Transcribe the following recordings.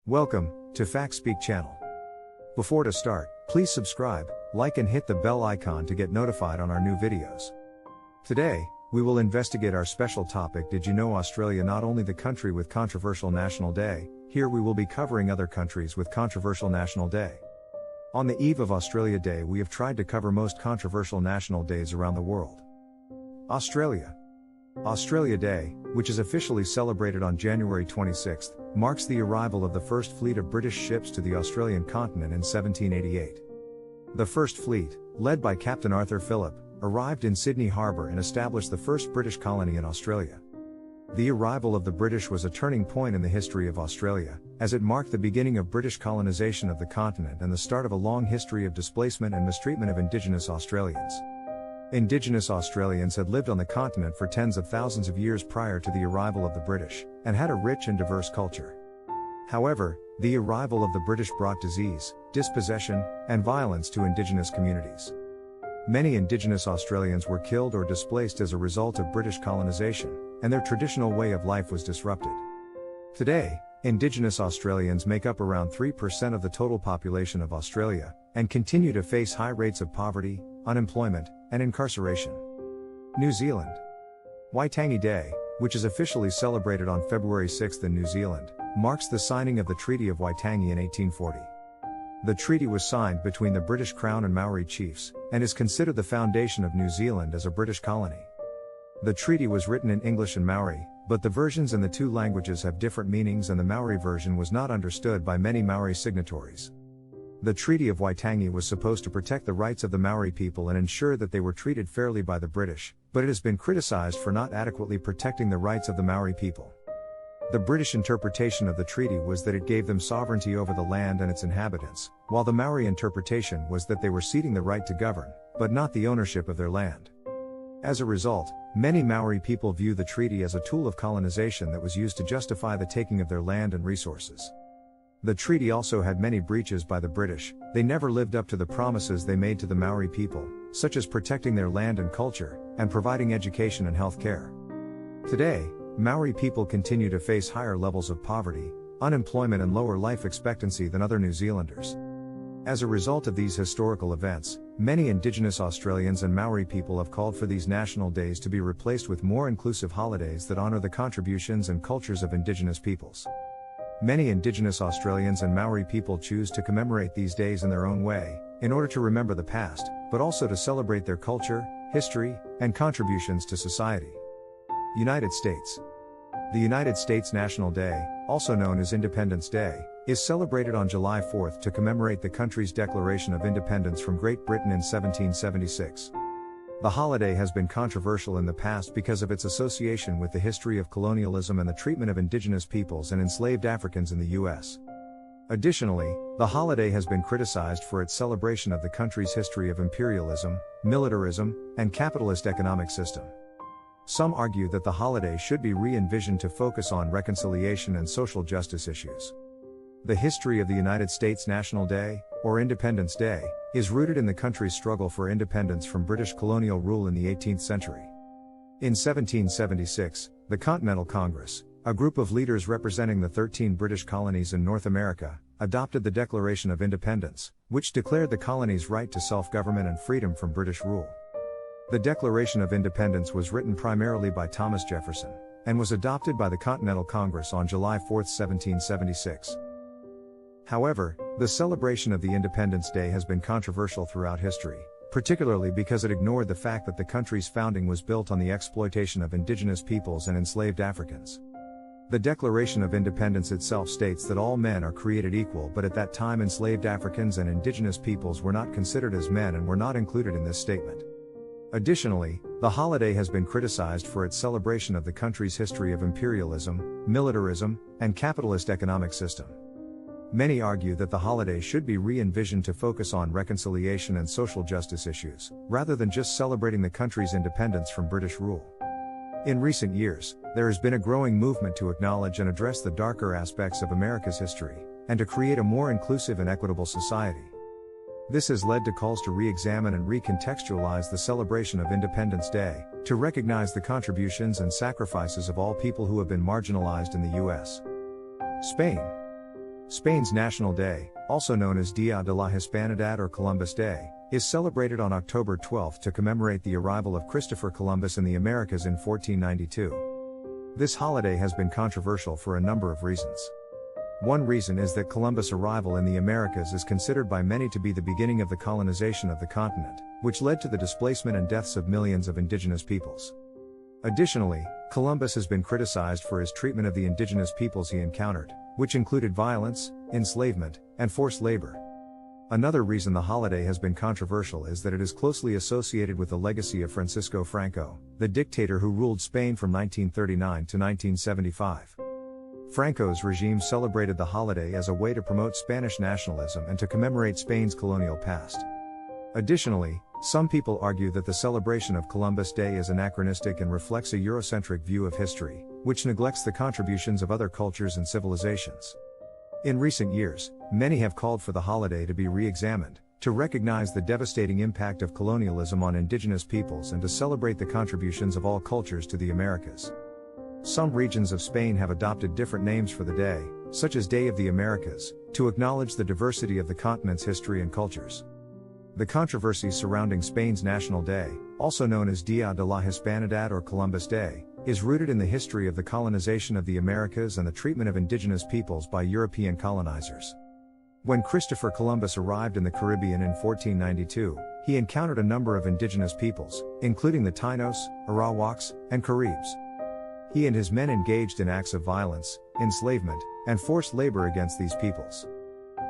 Welcome to Fact Speak channel. Before to start, please subscribe, like and hit the bell icon to get notified on our new videos. Today, we will investigate our special topic. Did you know Australia not only the country with controversial National Day? Here we will be covering other countries with controversial National Day. On the eve of Australia Day, we have tried to cover most controversial national days around the world. Australia Day, which is officially celebrated on January 26, marks the arrival of the first fleet of British ships to the Australian continent in 1788. The first fleet, led by Captain Arthur Phillip, arrived in Sydney Harbour and established the first British colony in Australia. The arrival of the British was a turning point in the history of Australia, as it marked the beginning of British colonisation of the continent and the start of a long history of displacement and mistreatment of Indigenous Australians. Indigenous Australians had lived on the continent for tens of thousands of years prior to the arrival of the British, and had a rich and diverse culture. However, the arrival of the British brought disease, dispossession, and violence to Indigenous communities. Many Indigenous Australians were killed or displaced as a result of British colonisation, and their traditional way of life was disrupted. Today, Indigenous Australians make up around 3% of the total population of Australia, and continue to face high rates of poverty, unemployment, and incarceration. New Zealand. Waitangi Day, which is officially celebrated on February 6 in New Zealand, marks the signing of the Treaty of Waitangi in 1840. The treaty was signed between the British Crown and Maori chiefs, and is considered the foundation of New Zealand as a British colony. The treaty was written in English and Maori, but the versions in the two languages have different meanings, and the Maori version was not understood by many Maori signatories. The Treaty of Waitangi was supposed to protect the rights of the Maori people and ensure that they were treated fairly by the British, but it has been criticized for not adequately protecting the rights of the Maori people. The British interpretation of the treaty was that it gave them sovereignty over the land and its inhabitants, while the Maori interpretation was that they were ceding the right to govern, but not the ownership of their land. As a result, many Maori people view the treaty as a tool of colonization that was used to justify the taking of their land and resources. The treaty also had many breaches by the British. They never lived up to the promises they made to the Maori people, such as protecting their land and culture, and providing education and health care. Today, Maori people continue to face higher levels of poverty, unemployment and lower life expectancy than other New Zealanders. As a result of these historical events, many Indigenous Australians and Maori people have called for these national days to be replaced with more inclusive holidays that honour the contributions and cultures of Indigenous peoples. Many Indigenous Australians and Maori people choose to commemorate these days in their own way, in order to remember the past, but also to celebrate their culture, history, and contributions to society. United States. The United States National Day, also known as Independence Day, is celebrated on July 4 to commemorate the country's declaration of independence from Great Britain in 1776. The holiday has been controversial in the past because of its association with the history of colonialism and the treatment of Indigenous peoples and enslaved Africans in the U.S. Additionally, the holiday has been criticized for its celebration of the country's history of imperialism, militarism, and capitalist economic system. Some argue that the holiday should be re-envisioned to focus on reconciliation and social justice issues. The history of the United States National Day, or Independence Day, is rooted in the country's struggle for independence from British colonial rule in the 18th century. In 1776, the Continental Congress, a group of leaders representing the 13 British colonies in North America, adopted the Declaration of Independence, which declared the colonies' right to self-government and freedom from British rule. The Declaration of Independence was written primarily by Thomas Jefferson, and was adopted by the Continental Congress on July 4, 1776. However, the celebration of the Independence Day has been controversial throughout history, particularly because it ignored the fact that the country's founding was built on the exploitation of Indigenous peoples and enslaved Africans. The Declaration of Independence itself states that all men are created equal, but at that time enslaved Africans and Indigenous peoples were not considered as men and were not included in this statement. Additionally, the holiday has been criticized for its celebration of the country's history of imperialism, militarism, and capitalist economic system. Many argue that the holiday should be re-envisioned to focus on reconciliation and social justice issues, rather than just celebrating the country's independence from British rule. In recent years, there has been a growing movement to acknowledge and address the darker aspects of America's history, and to create a more inclusive and equitable society. This has led to calls to re-examine and recontextualize the celebration of Independence Day, to recognize the contributions and sacrifices of all people who have been marginalized in the U.S. Spain. Spain's National Day, also known as Día de la Hispanidad or Columbus Day, is celebrated on October 12 to commemorate the arrival of Christopher Columbus in the Americas in 1492. This holiday has been controversial for a number of reasons. One reason is that Columbus' arrival in the Americas is considered by many to be the beginning of the colonization of the continent, which led to the displacement and deaths of millions of indigenous peoples. Additionally, Columbus has been criticized for his treatment of the indigenous peoples he encountered, which included violence, enslavement, and forced labor. Another reason the holiday has been controversial is that it is closely associated with the legacy of Francisco Franco, the dictator who ruled Spain from 1939 to 1975. Franco's regime celebrated the holiday as a way to promote Spanish nationalism and to commemorate Spain's colonial past. Additionally, some people argue that the celebration of Columbus Day is anachronistic and reflects a Eurocentric view of history, which neglects the contributions of other cultures and civilizations. In recent years, many have called for the holiday to be re-examined, to recognize the devastating impact of colonialism on indigenous peoples and to celebrate the contributions of all cultures to the Americas. Some regions of Spain have adopted different names for the day, such as Day of the Americas, to acknowledge the diversity of the continent's history and cultures. The controversy surrounding Spain's National Day, also known as Día de la Hispanidad or Columbus Day, is rooted in the history of the colonization of the Americas and the treatment of indigenous peoples by European colonizers. When Christopher Columbus arrived in the Caribbean in 1492, he encountered a number of indigenous peoples, including the Tainos, Arawaks, and Caribs. He and his men engaged in acts of violence, enslavement, and forced labor against these peoples.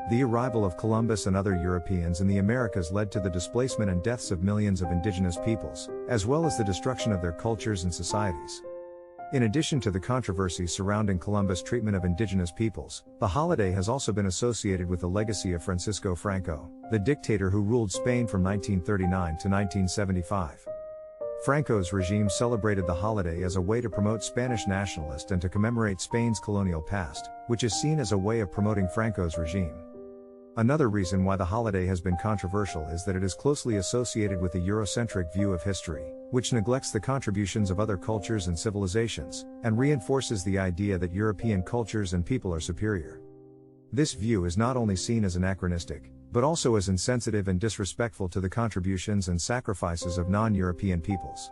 The arrival of Columbus and other Europeans in the Americas led to the displacement and deaths of millions of indigenous peoples, as well as the destruction of their cultures and societies. In addition to the controversy surrounding Columbus' treatment of indigenous peoples, the holiday has also been associated with the legacy of Francisco Franco, the dictator who ruled Spain from 1939 to 1975. Franco's regime celebrated the holiday as a way to promote Spanish nationalism and to commemorate Spain's colonial past, which is seen as a way of promoting Franco's regime. Another reason why the holiday has been controversial is that it is closely associated with a Eurocentric view of history, which neglects the contributions of other cultures and civilizations, and reinforces the idea that European cultures and people are superior. This view is not only seen as anachronistic, but also as insensitive and disrespectful to the contributions and sacrifices of non-European peoples.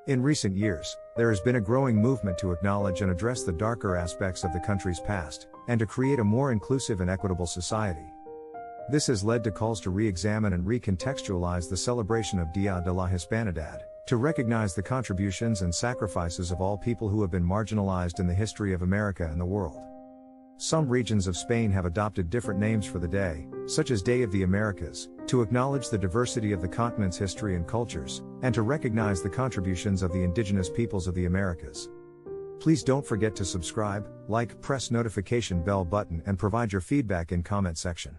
In recent years, there has been a growing movement to acknowledge and address the darker aspects of the country's past, and to create a more inclusive and equitable society. This has led to calls to re-examine and recontextualize the celebration of Día de la Hispanidad, to recognize the contributions and sacrifices of all people who have been marginalized in the history of America and the world. Some regions of Spain have adopted different names for the day, such as Day of the Americas, to acknowledge the diversity of the continent's history and cultures, and to recognize the contributions of the indigenous peoples of the Americas. Please don't forget to subscribe, like, press notification bell button and provide your feedback in comment section.